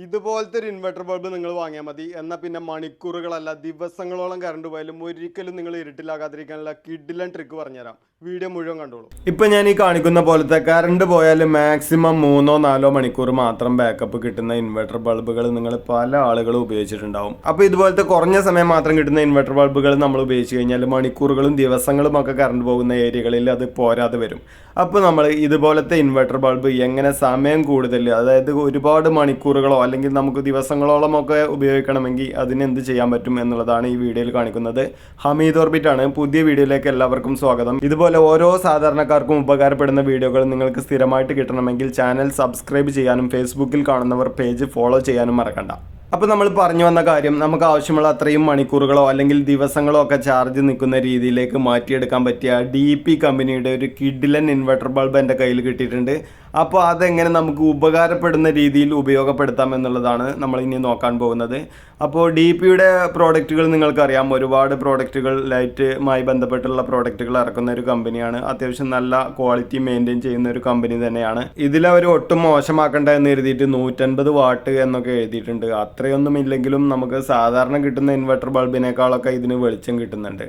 ഇതുപോലത്തെ ഒരു inverter bulb നിങ്ങൾ വാങ്ങിയാൽ മതി. എന്നാൽ പിന്നെ മണിക്കൂറുകളല്ല ദിവസങ്ങളോളം കറണ്ട് പോയാലും ഒരിക്കലും നിങ്ങൾ ഇരുട്ടിലാകാതിരിക്കാനുള്ള കിഡിലൻ ട്രിക്ക് പറഞ്ഞുതരാം. വീഡിയോ മുഴുവൻ കണ്ടോളൂ. ഇപ്പം ഞാൻ ഈ കാണിക്കുന്ന പോലത്തെ കറണ്ട് പോയാൽ മാക്സിമം 3-4 മണിക്കൂർ മാത്രം ബാക്കപ്പ് കിട്ടുന്ന ഇൻവെർട്ടർ ബൾബുകൾ നിങ്ങൾ പല ആളുകളും ഉപയോഗിച്ചിട്ടുണ്ടാവും. അപ്പോൾ ഇതുപോലത്തെ കുറഞ്ഞ സമയം മാത്രം കിട്ടുന്ന ഇൻവെർട്ടർ ബൾബുകൾ നമ്മൾ ഉപയോഗിച്ച് കഴിഞ്ഞാൽ മണിക്കൂറുകളും ദിവസങ്ങളും ഒക്കെ കറണ്ട് പോകുന്ന ഏരിയകളിൽ അത് പോരാതെ വരും. അപ്പോൾ നമ്മൾ ഇതുപോലത്തെ ഇൻവെർട്ടർ ബൾബ് എങ്ങനെ സമയം കൂടുതൽ, അതായത് ഒരുപാട് മണിക്കൂറുകളോ അല്ലെങ്കിൽ നമുക്ക് ദിവസങ്ങളോളം ഒക്കെ ഉപയോഗിക്കണമെങ്കിൽ അതിന് എന്ത് ചെയ്യാൻ പറ്റും എന്നുള്ളതാണ് ഈ വീഡിയോയിൽ കാണിക്കുന്നത്. ഹമീദ് ഓർബിറ്റ് ആണ്. പുതിയ വീഡിയോയിലേക്ക് എല്ലാവർക്കും സ്വാഗതം. ഇതുപോലെ ഓരോ സാധാരണക്കാർക്കും ഉപകാരപ്പെടുന്ന വീഡിയോകൾ നിങ്ങൾക്ക് സ്ഥിരമായിട്ട് കിട്ടണമെങ്കിൽ ചാനൽ സബ്സ്ക്രൈബ് ചെയ്യാനും ഫേസ്ബുക്കിൽ കാണുന്നവർ പേജ് ഫോളോ ചെയ്യാനും മറക്കണ്ട. അപ്പോൾ നമ്മൾ പറഞ്ഞു വന്ന കാര്യം, നമുക്ക് ആവശ്യമുള്ള അത്രയും മണിക്കൂറുകളോ അല്ലെങ്കിൽ ദിവസങ്ങളോ ഒക്കെ ചാർജ് നിൽക്കുന്ന രീതിയിലേക്ക് മാറ്റിയെടുക്കാൻ പറ്റിയ DP കമ്പനിയുടെ ഒരു കിഡിലൻ ഇൻവെർട്ടർ ബൾബ് എൻ്റെ കയ്യിൽ കിട്ടിയിട്ടുണ്ട്. അപ്പോൾ അതെങ്ങനെ നമുക്ക് ഉപകാരപ്പെടുന്ന രീതിയിൽ ഉപയോഗപ്പെടുത്താം എന്നുള്ളതാണ് നമ്മൾ ഇനി നോക്കാൻ പോകുന്നത്. അപ്പോൾ DPയുടെ പ്രോഡക്റ്റുകൾ നിങ്ങൾക്കറിയാം, ഒരുപാട് പ്രോഡക്റ്റുകൾ ലൈറ്റുമായി ബന്ധപ്പെട്ടുള്ള പ്രോഡക്റ്റുകൾ ഇറക്കുന്ന ഒരു കമ്പനിയാണ്. അത്യാവശ്യം നല്ല ക്വാളിറ്റി മെയിൻറ്റെയിൻ ചെയ്യുന്ന ഒരു കമ്പനി തന്നെയാണ്. ഇതിലവർ ഒട്ടും മോശമാക്കണ്ട എന്ന് എഴുതിയിട്ട് 150 വാട്ട് എന്നൊക്കെ എഴുതിയിട്ടുണ്ട്. അത്രയൊന്നും ഇല്ലെങ്കിലും നമുക്ക് സാധാരണ കിട്ടുന്ന ഇൻവെർട്ടർ ബൾബിനേക്കാളൊക്കെ ഇതിന് വെളിച്ചം കിട്ടുന്നുണ്ട്.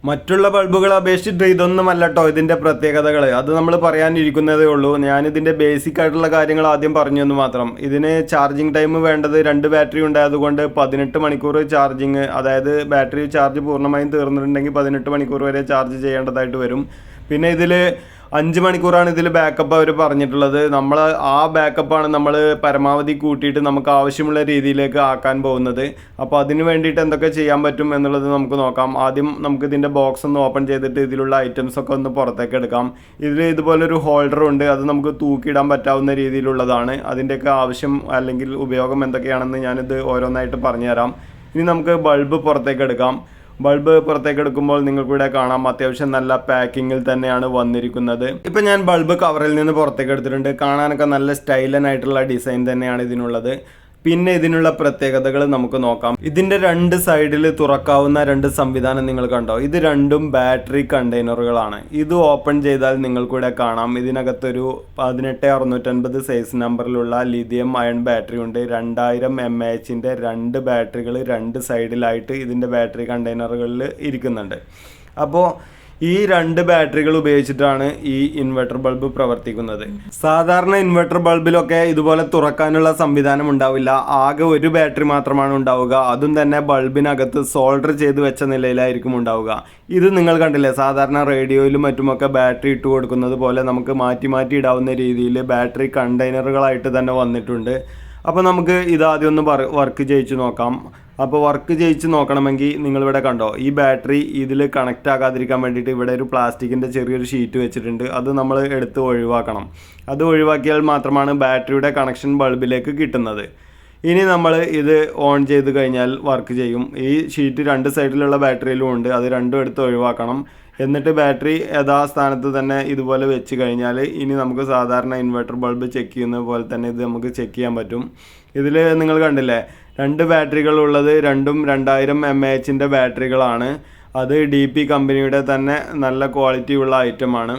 മറ്റുള്ള ബൾബുകളെ അപേക്ഷിച്ചിട്ട് ഇതൊന്നുമല്ല കേട്ടോ ഇതിൻ്റെ പ്രത്യേകതകൾ. അത് നമ്മൾ പറയാനിരിക്കുന്നതേ ഉള്ളൂ. ഞാനിതിൻ്റെ ബേസിക് ആയിട്ടുള്ള കാര്യങ്ങൾ ആദ്യം പറഞ്ഞു എന്ന് മാത്രം. ഇതിന് ചാർജിങ് ടൈം വേണ്ടത് 2 ബാറ്ററി ഉണ്ടായതുകൊണ്ട് 18 മണിക്കൂർ ചാർജിങ്, അതായത് ബാറ്ററി ചാർജ് പൂർണ്ണമായും തീർന്നിട്ടുണ്ടെങ്കിൽ 18 മണിക്കൂർ വരെ ചാർജ് ചെയ്യേണ്ടതായിട്ട് വരും. പിന്നെ ഇതിൽ 5 മണിക്കൂറാണ് ഇതിൽ ബാക്കപ്പ് അവർ പറഞ്ഞിട്ടുള്ളത്. നമ്മൾ ആ ബാക്കപ്പാണ് നമ്മൾ പരമാവധി കൂട്ടിയിട്ട് നമുക്ക് ആവശ്യമുള്ള രീതിയിലേക്ക് ആക്കാൻ പോകുന്നത്. അപ്പോൾ അതിന് വേണ്ടിയിട്ട് എന്തൊക്കെ ചെയ്യാൻ പറ്റും എന്നുള്ളത് നമുക്ക് നോക്കാം. ആദ്യം നമുക്ക് ഇതിൻ്റെ ബോക്സ് ഒന്ന് ഓപ്പൺ ചെയ്തിട്ട് ഇതിലുള്ള ഐറ്റംസ് ഒക്കെ ഒന്ന് പുറത്തേക്ക് എടുക്കാം. ഇതിൽ ഇതുപോലൊരു ഹോൾഡറുണ്ട്, അത് നമുക്ക് തൂക്കിയിടാൻ പറ്റാവുന്ന രീതിയിലുള്ളതാണ്. അതിൻ്റെയൊക്കെ ആവശ്യം അല്ലെങ്കിൽ ഉപയോഗം എന്തൊക്കെയാണെന്ന് ഞാനിത് ഓരോന്നായിട്ട് പറഞ്ഞുതരാം. ഇനി നമുക്ക് ബൾബ് പുറത്തേക്ക് എടുക്കാം. ബൾബ് പുറത്തേക്ക് എടുക്കുമ്പോൾ നിങ്ങൾക്കിവിടെ കാണാം അത്യാവശ്യം നല്ല പാക്കിങ്ങിൽ തന്നെയാണ് വന്നിരിക്കുന്നത്. ഇപ്പം ഞാൻ ബൾബ് കവറിൽ നിന്ന് പുറത്തേക്ക് എടുത്തിട്ടുണ്ട്. കാണാനൊക്കെ നല്ല സ്റ്റൈലനായിട്ടുള്ള ഡിസൈൻ തന്നെയാണ് ഇതിനുള്ളത്. പിന്നെ ഇതിനുള്ള പ്രത്യേകതകൾ നമുക്ക് നോക്കാം. ഇതിൻ്റെ 2 സൈഡിൽ തുറക്കാവുന്ന 2 സംവിധാനം നിങ്ങൾ കണ്ടോ? ഇത് രണ്ടും ബാറ്ററി കണ്ടെയ്നറുകളാണ്. ഇത് ഓപ്പൺ ചെയ്താൽ നിങ്ങൾക്കിവിടെ കാണാം ഇതിനകത്തൊരു 18650 സൈസ് നമ്പറിലുള്ള ലിഥിയം അയൺ ബാറ്ററി ഉണ്ട്. 2000 mAhൻ്റെ 2 ബാറ്ററികൾ 2 സൈഡിലായിട്ട് ഇതിൻ്റെ ബാറ്ററി കണ്ടെയ്നറുകളിൽ ഇരിക്കുന്നുണ്ട്. അപ്പോൾ ഈ 2 ബാറ്ററികൾ ഉപയോഗിച്ചിട്ടാണ് ഈ ഇൻവെർട്ടർ ബൾബ് പ്രവർത്തിക്കുന്നത്. സാധാരണ ഇൻവെർട്ടർ ബൾബിലൊക്കെ ഇതുപോലെ തുറക്കാനുള്ള സംവിധാനം ഉണ്ടാവില്ല. ആകെ ഒരു ബാറ്ററി മാത്രമാണ് ഉണ്ടാവുക. അതും തന്നെ ബൾബിനകത്ത് സോൾഡർ ചെയ്ത് വെച്ച നിലയിലായിരിക്കും ഉണ്ടാവുക. ഇത് നിങ്ങൾ കണ്ടില്ലേ, സാധാരണ റേഡിയോയിലും മറ്റുമൊക്കെ ബാറ്ററി ഇട്ട് കൊടുക്കുന്നത് പോലെ നമുക്ക് മാറ്റി മാറ്റി ഇടാവുന്ന രീതിയിൽ ബാറ്ററി കണ്ടെയ്നറുകളായിട്ട് തന്നെ വന്നിട്ടുണ്ട്. അപ്പോൾ നമുക്ക് ഇതാദ്യം ഒന്ന് വർക്ക് ചെയ്യിച്ച് നോക്കാം. അപ്പോൾ വർക്ക് ചെയ്യിച്ച് നോക്കണമെങ്കിൽ നിങ്ങളിവിടെ കണ്ടോ, ഈ ബാറ്ററി ഇതിൽ കണക്റ്റ് ആകാതിരിക്കാൻ വേണ്ടിയിട്ട് ഇവിടെ ഒരു പ്ലാസ്റ്റിക്കിൻ്റെ ചെറിയൊരു ഷീറ്റ് വെച്ചിട്ടുണ്ട്. അത് നമ്മൾ എടുത്ത് ഒഴിവാക്കണം. അത് ഒഴിവാക്കിയാൽ മാത്രമാണ് ബാറ്ററിയുടെ കണക്ഷൻ ബൾബിലേക്ക് കിട്ടുന്നത്. ഇനി നമ്മൾ ഇത് ഓൺ ചെയ്ത് കഴിഞ്ഞാൽ വർക്ക് ചെയ്യും. ഈ ഷീറ്റ് 2 സൈഡിലുള്ള ബാറ്ററിയിലും ഉണ്ട്. അത് രണ്ടും എടുത്ത് ഒഴിവാക്കണം. എന്നിട്ട് ബാറ്ററി യഥാസ്ഥാനത്ത് തന്നെ ഇതുപോലെ വെച്ച് കഴിഞ്ഞാൽ ഇനി നമുക്ക് സാധാരണ ഇൻവെർട്ടർ ബൾബ് ചെക്ക് ചെയ്യുന്ന പോലെ തന്നെ ഇത് നമുക്ക് ചെക്ക് ചെയ്യാൻ പറ്റും. ഇതിൽ നിങ്ങൾ കണ്ടില്ലേ 2 ബാറ്ററികളുള്ളത്, രണ്ടും 2000 mAhൻ്റെ ബാറ്ററികളാണ്. അത് DP കമ്പനിയുടെ തന്നെ നല്ല ക്വാളിറ്റി ഉള്ള ഐറ്റമാണ്.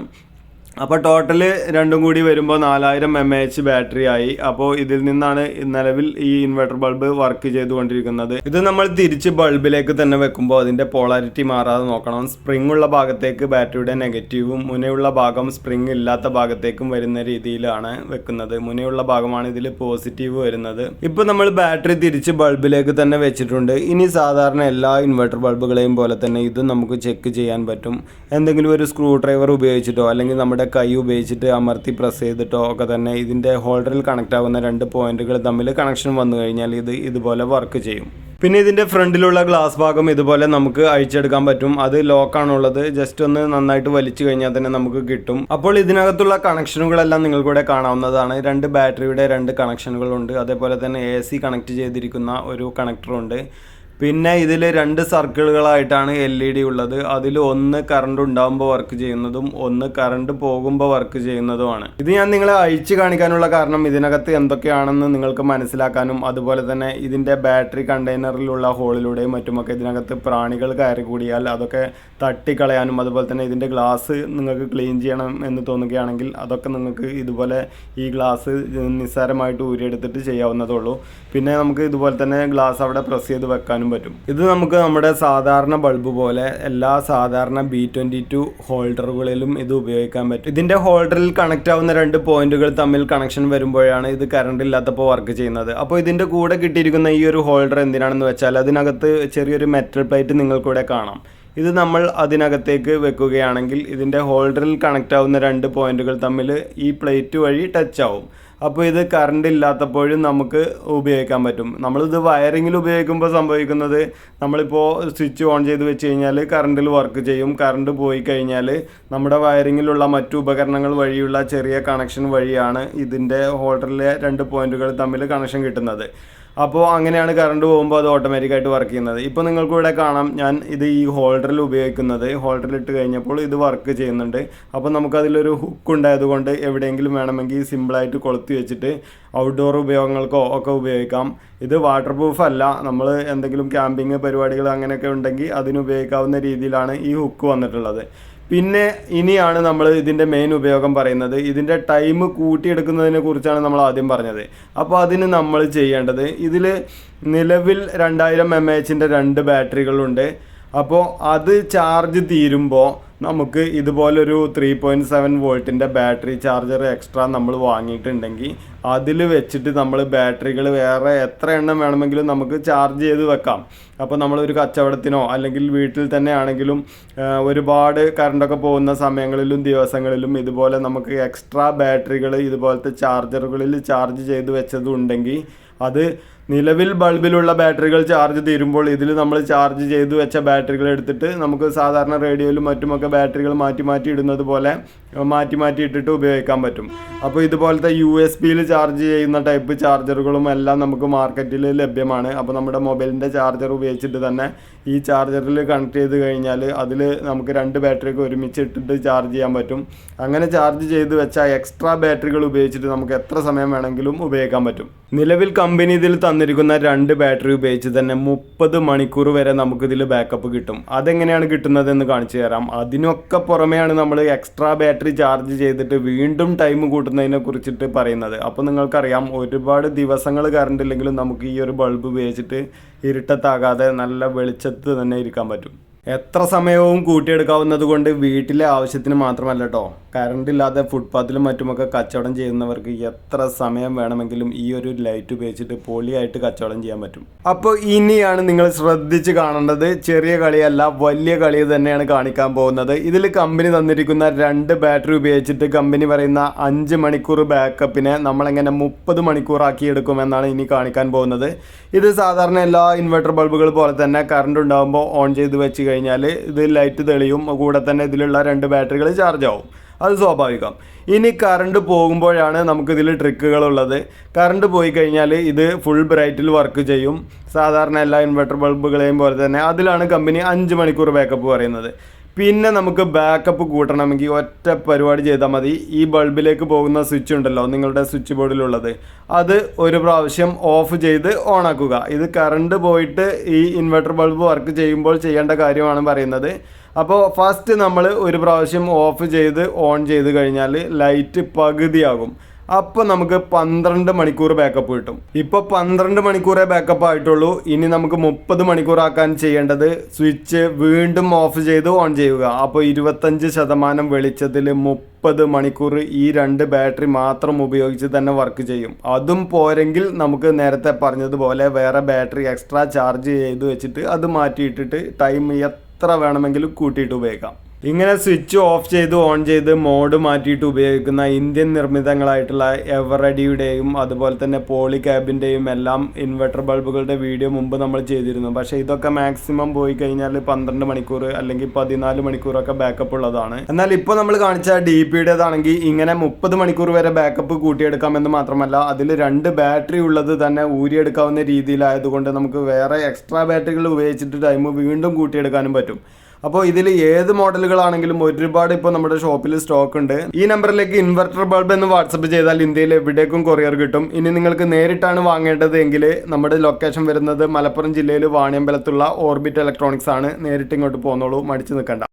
അപ്പോൾ ടോട്ടൽ രണ്ടും കൂടി വരുമ്പോൾ 4000 mAh ബാറ്ററി ആയി. അപ്പോൾ ഇതിൽ നിന്നാണ് നിലവിൽ ഈ ഇൻവെർട്ടർ ബൾബ് വർക്ക് ചെയ്തുകൊണ്ടിരിക്കുന്നത്. ഇത് നമ്മൾ തിരിച്ച് ബൾബിലേക്ക് തന്നെ വെക്കുമ്പോൾ അതിൻ്റെ പോളാരിറ്റി മാറാതെ നോക്കണം. സ്പ്രിംഗ് ഉള്ള ഭാഗത്തേക്ക് ബാറ്ററിയുടെ നെഗറ്റീവും മുനയുള്ള ഭാഗം സ്പ്രിംഗ് ഇല്ലാത്ത ഭാഗത്തേക്കും വരുന്ന രീതിയിലാണ് വെക്കുന്നത്. മുനയുള്ള ഭാഗമാണ് ഇതിൽ പോസിറ്റീവ് വരുന്നത്. ഇപ്പോൾ നമ്മൾ ബാറ്ററി തിരിച്ച് ബൾബിലേക്ക് തന്നെ വെച്ചിട്ടുണ്ട്. ഇനി സാധാരണ എല്ലാ ഇൻവെർട്ടർ ബൾബുകളെയും പോലെ തന്നെ ഇതും നമുക്ക് ചെക്ക് ചെയ്യാൻ പറ്റും. എന്തെങ്കിലും ഒരു സ്ക്രൂ ഡ്രൈവർ ഉപയോഗിച്ചിട്ടോ അല്ലെങ്കിൽ നമ്മുടെ കൈ ഉപയോഗിച്ചിട്ട് അമർത്തി പ്രസ് ചെയ്തിട്ടോ ഒക്കെ തന്നെ ഇതിൻ്റെ ഹോൾഡറിൽ കണക്റ്റ് ആകുന്ന 2 പോയിന്റുകൾ തമ്മിൽ കണക്ഷൻ വന്നു കഴിഞ്ഞാൽ ഇത് ഇതുപോലെ വർക്ക് ചെയ്യും. പിന്നെ ഇതിൻ്റെ ഫ്രണ്ടിലുള്ള ഗ്ലാസ് ഭാഗം ഇതുപോലെ നമുക്ക് അഴിച്ചെടുക്കാൻ പറ്റും. അത് ലോക്കാണുള്ളത്. ജസ്റ്റ് ഒന്ന് നന്നായിട്ട് വലിച്ചു കഴിഞ്ഞാൽ തന്നെ നമുക്ക് കിട്ടും. അപ്പോൾ ഇതിനകത്തുള്ള കണക്ഷനുകളെല്ലാം നിങ്ങൾക്കിവിടെ കാണാവുന്നതാണ്. 2 ബാറ്ററിയുടെ 2 കണക്ഷനുകളുണ്ട്. അതേപോലെ തന്നെ AC കണക്ട് ചെയ്തിരിക്കുന്ന ഒരു കണക്ടറുണ്ട്. പിന്നെ ഇതിൽ 2 സർക്കിളുകളായിട്ടാണ് LED ഉള്ളത്. അതിൽ ഒന്ന് കറണ്ട് ഉണ്ടാകുമ്പോൾ വർക്ക് ചെയ്യുന്നതും ഒന്ന് കറണ്ട് പോകുമ്പോൾ വർക്ക് ചെയ്യുന്നതുമാണ്. ഇത് ഞാൻ നിങ്ങളെ അഴിച്ച് കാണിക്കാനുള്ള കാരണം ഇതിനകത്ത് എന്തൊക്കെയാണെന്ന് നിങ്ങൾക്ക് മനസ്സിലാക്കാനും അതുപോലെ തന്നെ ഇതിൻ്റെ ബാറ്ററി കണ്ടെയ്നറിലുള്ള ഹോളിലൂടെയും മറ്റുമൊക്കെ ഇതിനകത്ത് പ്രാണികൾ കയറി കൂടിയാൽ അതൊക്കെ തട്ടിക്കളയാനും അതുപോലെ തന്നെ ഇതിൻ്റെ ഗ്ലാസ് നിങ്ങൾക്ക് ക്ലീൻ ചെയ്യണം എന്ന് തോന്നുകയാണെങ്കിൽ അതൊക്കെ നിങ്ങൾക്ക് ഇതുപോലെ ഈ ഗ്ലാസ് നിസ്സാരമായിട്ട് ഊരിയെടുത്തിട്ട് ചെയ്യാവുന്നതുള്ളൂ. പിന്നെ നമുക്ക് ഇതുപോലെ തന്നെ ഗ്ലാസ് അവിടെ പ്രസ് ചെയ്ത് വെക്കാനും പറ്റും. ഇത് നമുക്ക് നമ്മുടെ സാധാരണ ബൾബ് പോലെ എല്ലാ സാധാരണ B22 ഹോൾഡറുകളിലും ഇത് ഉപയോഗിക്കാൻ പറ്റും. ഇതിന്റെ ഹോൾഡറിൽ കണക്ട് ആവുന്ന 2 പോയിന്റുകൾ തമ്മിൽ കണക്ഷൻ വരുമ്പോഴാണ് ഇത് കറണ്ട് ഇല്ലാത്തപ്പോൾ വർക്ക് ചെയ്യുന്നത്. അപ്പോൾ ഇതിന്റെ കൂടെ കിട്ടിയിരിക്കുന്ന ഈ ഒരു ഹോൾഡർ എന്തിനാണെന്ന് വെച്ചാൽ അതിനകത്ത് ചെറിയൊരു മെറ്റൽ പ്ലേറ്റ് നിങ്ങൾക്കൂടെ കാണാം. ഇത് നമ്മൾ അതിനകത്തേക്ക് വെക്കുകയാണെങ്കിൽ ഇതിൻ്റെ ഹോൾഡറിൽ കണക്റ്റ് ആവുന്ന 2 പോയിന്റുകൾ തമ്മിൽ ഈ പ്ലേറ്റ് വഴി ടച്ച് ആവും. അപ്പോൾ ഇത് കറണ്ട് ഇല്ലാത്തപ്പോഴും നമുക്ക് ഉപയോഗിക്കാൻ പറ്റും. നമ്മളിത് വയറിങ്ങിൽ ഉപയോഗിക്കുമ്പോൾ സംഭവിക്കുന്നത് നമ്മളിപ്പോൾ സ്വിച്ച് ഓൺ ചെയ്ത് വെച്ച് കഴിഞ്ഞാൽ കറണ്ടിൽ വർക്ക് ചെയ്യും. കറണ്ട് പോയി കഴിഞ്ഞാൽ നമ്മുടെ വയറിങ്ങിലുള്ള മറ്റു ഉപകരണങ്ങൾ വഴിയുള്ള ചെറിയ കണക്ഷൻ വഴിയാണ് ഇതിൻ്റെ ഹോൾഡറിലെ 2 പോയിന്റുകൾ തമ്മിൽ കണക്ഷൻ കിട്ടുന്നത്. അപ്പോൾ അങ്ങനെയാണ് കറണ്ട് പോകുമ്പോൾ അത് ഓട്ടോമാറ്റിക്കായിട്ട് വർക്ക് ചെയ്യുന്നത്. ഇപ്പോൾ നിങ്ങൾക്ക് ഇവിടെ കാണാം ഞാൻ ഇത് ഈ ഹോൾഡറിൽ ഉപയോഗിക്കുന്നത്. ഹോൾഡറിൽ ഇട്ട് കഴിഞ്ഞപ്പോൾ ഇത് വർക്ക് ചെയ്യുന്നുണ്ട്. അപ്പോൾ നമുക്കതിലൊരു ഹുക്ക് ഉണ്ടായതുകൊണ്ട് എവിടെയെങ്കിലും വേണമെങ്കിൽ സിമ്പിളായിട്ട് കൊളുത്തി വെച്ചിട്ട് ഔട്ട്ഡോർ ഉപയോഗങ്ങൾക്കോ ഒക്കെ ഉപയോഗിക്കാം. ഇത് വാട്ടർ പ്രൂഫ് അല്ല. നമ്മൾ എന്തെങ്കിലും ക്യാമ്പിങ് പരിപാടികൾ അങ്ങനെയൊക്കെ ഉണ്ടെങ്കിൽ അതിന് ഉപയോഗിക്കാവുന്ന രീതിയിലാണ് ഈ ഹുക്ക് വന്നിട്ടുള്ളത്. പിന്നെ ഇനിയാണ് നമ്മൾ ഇതിൻ്റെ മെയിൻ ഉപയോഗം പറയുന്നത്. ഇതിൻ്റെ ടൈം കൂട്ടിയെടുക്കുന്നതിനെ കുറിച്ചാണ് നമ്മൾ ആദ്യം പറഞ്ഞത്. അപ്പോൾ അതിന് നമ്മൾ ചെയ്യേണ്ടത് ഇതിൽ നിലവിൽ 2000 mAh 2 ബാറ്ററികളുണ്ട്. അപ്പോൾ അത് ചാർജ് തീരുമ്പോൾ നമുക്ക് ഇതുപോലൊരു 3.7 വോൾട്ടിൻ്റെ ബാറ്ററി ചാർജർ എക്സ്ട്രാ നമ്മൾ വാങ്ങിയിട്ടുണ്ടെങ്കിൽ അതിൽ വെച്ചിട്ട് നമ്മൾ ബാറ്ററികൾ വേറെ എത്ര എണ്ണം വേണമെങ്കിലും നമുക്ക് ചാർജ് ചെയ്ത് വെക്കാം. അപ്പോൾ നമ്മളൊരു കച്ചവടത്തിനോ അല്ലെങ്കിൽ വീട്ടിൽ തന്നെ ആണെങ്കിലും ഒരുപാട് കറണ്ടൊക്കെ പോകുന്ന സമയങ്ങളിലും ദിവസങ്ങളിലും ഇതുപോലെ നമുക്ക് എക്സ്ട്രാ ബാറ്ററികൾ ഇതുപോലത്തെ ചാർജറുകളിൽ ചാർജ് ചെയ്ത് വെച്ചതുണ്ടെങ്കിൽ അത് നിലവിൽ ബൾബിലുള്ള ബാറ്ററികൾ ചാർജ് തീരുമ്പോൾ ഇതിൽ നമ്മൾ ചാർജ് ചെയ്ത് വെച്ച ബാറ്ററികൾ എടുത്തിട്ട് നമുക്ക് സാധാരണ റേഡിയോയിലും മറ്റുമൊക്കെ ബാറ്ററികൾ മാറ്റി ഇടുന്നത് പോലെ മാറ്റി ഇട്ടിട്ട് ഉപയോഗിക്കാൻ പറ്റും. അപ്പോൾ ഇതുപോലത്തെ USB-യിൽ ചാർജ് ചെയ്യുന്ന ടൈപ്പ് ചാർജറുകളും എല്ലാം നമുക്ക് മാർക്കറ്റിൽ ലഭ്യമാണ്. അപ്പോൾ നമ്മുടെ മൊബൈലിൻ്റെ ചാർജർ ഉപയോഗിച്ചിട്ട് തന്നെ ഈ ചാർജറിൽ കണക്ട് ചെയ്ത് കഴിഞ്ഞാൽ അതിൽ നമുക്ക് 2 ബാറ്ററിയൊക്കെ ഒരുമിച്ച് ഇട്ടിട്ട് ചാർജ് ചെയ്യാൻ പറ്റും. അങ്ങനെ ചാർജ് ചെയ്ത് വെച്ച എക്സ്ട്രാ ബാറ്ററികൾ ഉപയോഗിച്ചിട്ട് നമുക്ക് എത്ര സമയം വേണമെങ്കിലും ഉപയോഗിക്കാൻ പറ്റും. നിലവിൽ കമ്പനി ഇതിൽ തന്നിരിക്കുന്ന 2 ബാറ്ററി ഉപയോഗിച്ച് തന്നെ 30 മണിക്കൂർ വരെ നമുക്കിതിൽ ബാക്കപ്പ് കിട്ടും. അതെങ്ങനെയാണ് കിട്ടുന്നതെന്ന് കാണിച്ചു തരാം. അതിനൊക്കെ പുറമെയാണ് നമ്മൾ എക്സ്ട്രാ ബാറ്ററി ചാർജ് ചെയ്തിട്ട് വീണ്ടും ടൈം കൂട്ടുന്നതിനെ കുറിച്ചിട്ട് പറയുന്നത്. അപ്പോൾ നിങ്ങൾക്കറിയാം ഒരുപാട് ദിവസങ്ങൾ കറണ്ട് ഇല്ലെങ്കിലും നമുക്ക് ഈ ഒരു ബൾബ് ഉപയോഗിച്ചിട്ട് ഇരുട്ടത്താകാതെ നല്ല വെളിച്ചത്ത് തന്നെ ഇരിക്കാൻ പറ്റും. എത്ര സമയവും കൂട്ടിയെടുക്കാവുന്നത് കൊണ്ട് വീട്ടിലെ ആവശ്യത്തിന് മാത്രമല്ല കേട്ടോ, കറണ്ട് ഇല്ലാതെ ഫുട്പാത്തിലും മറ്റുമൊക്കെ കച്ചവടം ചെയ്യുന്നവർക്ക് എത്ര സമയം വേണമെങ്കിലും ഈ ഒരു ലൈറ്റ് ഉപയോഗിച്ചിട്ട് പൊളിയായിട്ട് കച്ചവടം ചെയ്യാൻ പറ്റും. അപ്പോൾ ഇനിയാണ് നിങ്ങൾ ശ്രദ്ധിച്ച് കാണേണ്ടത്. ചെറിയ കളിയല്ല, വലിയ കളി തന്നെയാണ് കാണിക്കാൻ പോകുന്നത്. ഇതിൽ കമ്പനി തന്നിരിക്കുന്ന 2 ബാറ്ററി ഉപയോഗിച്ചിട്ട് കമ്പനി പറയുന്ന 5 മണിക്കൂർ ബാക്കപ്പിനെ നമ്മളെങ്ങനെ 30 മണിക്കൂറാക്കി എടുക്കുമെന്നാണ് ഇനി കാണിക്കാൻ പോകുന്നത്. ഇത് സാധാരണ എല്ലാ ഇൻവെർട്ടർ ബൾബുകൾ പോലെ തന്നെ കറണ്ട് ഉണ്ടാകുമ്പോൾ ഓൺ ചെയ്ത് വെച്ച് കഴിഞ്ഞാൽ ഇത് ലൈറ്റ് തെളിയും. കൂടെ തന്നെ ഇതിലുള്ള 2 ബാറ്ററികൾ ചാർജ് ആവും. അത് സ്വാഭാവികം. ഇനി കറണ്ട് പോകുമ്പോഴാണ് നമുക്കിതിൽ ട്രിക്കുകളുള്ളത്. കറണ്ട് പോയി കഴിഞ്ഞാൽ ഇത് ഫുൾ ബ്രൈറ്റിൽ വർക്ക് ചെയ്യും. സാധാരണ എല്ലാ ഇൻവെർട്ടർ ബൾബുകളെയും പോലെ തന്നെ അതിലാണ് കമ്പനി 5 മണിക്കൂർ ബാക്കപ്പ് പറയുന്നത്. പിന്നെ നമുക്ക് ബാക്കപ്പ് കൂട്ടണമെങ്കിൽ ഒറ്റ പരിപാടി ചെയ്താൽ മതി. ഈ ബൾബിലേക്ക് പോകുന്ന സ്വിച്ച് ഉണ്ടല്ലോ നിങ്ങളുടെ സ്വിച്ച് ബോർഡിലുള്ളത്, അത് ഒരു പ്രാവശ്യം ഓഫ് ചെയ്ത് ഓൺ ആക്കുക. ഇത് കറണ്ട് പോയിട്ട് ഈ ഇൻവെർട്ടർ ബൾബ് വർക്ക് ചെയ്യുമ്പോൾ ചെയ്യേണ്ട കാര്യമാണ് പറയുന്നത്. അപ്പോൾ ഫസ്റ്റ് നമ്മൾ ഒരു പ്രാവശ്യം ഓഫ് ചെയ്ത് ഓൺ ചെയ്ത് കഴിഞ്ഞാൽ ലൈറ്റ് പകുതിയാകും. അപ്പോൾ നമുക്ക് 12 മണിക്കൂർ ബാക്കപ്പ് കിട്ടും. ഇപ്പോൾ 12 മണിക്കൂറേ ബാക്കപ്പ് ആയിട്ടുള്ളൂ. ഇനി നമുക്ക് 30 മണിക്കൂറാക്കാൻ ചെയ്യേണ്ടത് സ്വിച്ച് വീണ്ടും ഓഫ് ചെയ്ത് ഓൺ ചെയ്യുക. അപ്പോൾ 25% വെളിച്ചത്തിൽ 30 മണിക്കൂർ ഈ 2 ബാറ്ററി മാത്രം ഉപയോഗിച്ച് തന്നെ വർക്ക് ചെയ്യും. അതും പോരെങ്കിൽ നമുക്ക് നേരത്തെ പറഞ്ഞതുപോലെ വേറെ ബാറ്ററി എക്സ്ട്രാ ചാർജ് ചെയ്ത് വെച്ചിട്ട് അത് മാറ്റിയിട്ടിട്ട് ടൈം എത്ര വേണമെങ്കിലും കൂട്ടിയിട്ട് ഉപയോഗിക്കാം. ഇങ്ങനെ സ്വിച്ച് ഓഫ് ചെയ്ത് ഓൺ ചെയ്ത് മോഡ് മാറ്റിയിട്ട് ഉപയോഗിക്കുന്ന ഇന്ത്യൻ നിർമ്മിതങ്ങളായിട്ടുള്ള എവറഡിയുടെയും അതുപോലെ തന്നെ പോളി ക്യാബിൻ്റെയും എല്ലാം ഇൻവെർട്ടർ ബൾബുകളുടെ വീഡിയോ മുമ്പ് നമ്മൾ ചെയ്തിരുന്നു. പക്ഷേ ഇതൊക്കെ മാക്സിമം പോയി കഴിഞ്ഞാൽ 12 മണിക്കൂർ അല്ലെങ്കിൽ 14 മണിക്കൂറൊക്കെ ബാക്കപ്പ് ഉള്ളതാണ്. എന്നാൽ ഇപ്പോൾ നമ്മൾ കാണിച്ച DP-യുടേതാണെങ്കിൽ ഇങ്ങനെ 30 മണിക്കൂർ വരെ ബാക്കപ്പ് കൂട്ടിയെടുക്കാമെന്ന് മാത്രമല്ല അതിൽ 2 ബാറ്ററി ഉള്ളത് തന്നെ ഊരിയെടുക്കാവുന്ന രീതിയിലായതുകൊണ്ട് നമുക്ക് വേറെ എക്സ്ട്രാ ബാറ്ററികൾ ഉപയോഗിച്ചിട്ട് ടൈം വീണ്ടും കൂട്ടിയെടുക്കാനും പറ്റും. അപ്പോൾ ഇതിൽ ഏത് മോഡലുകളാണെങ്കിലും ഒരുപാട് ഇപ്പോൾ നമ്മുടെ ഷോപ്പിൽ സ്റ്റോക്ക് ഉണ്ട്. ഈ നമ്പറിലേക്ക് ഇൻവെർട്ടർ ബൾബ് എന്ന് വാട്സപ്പ് ചെയ്താൽ ഇന്ത്യയിൽ എവിടേക്കും കൊറിയർ കിട്ടും. ഇനി നിങ്ങൾക്ക് നേരിട്ടാണ് വാങ്ങേണ്ടത് എങ്കിൽ നമ്മുടെ ലൊക്കേഷൻ വരുന്നത് മലപ്പുറം ജില്ലയിൽ വാണിയമ്പലത്തുള്ള ഓർബിറ്റ് ഇലക്ട്രോണിക്സ് ആണ്. നേരിട്ട് ഇങ്ങോട്ട് പോന്നോളൂ, മടിച്ചു നിൽക്കണ്ട.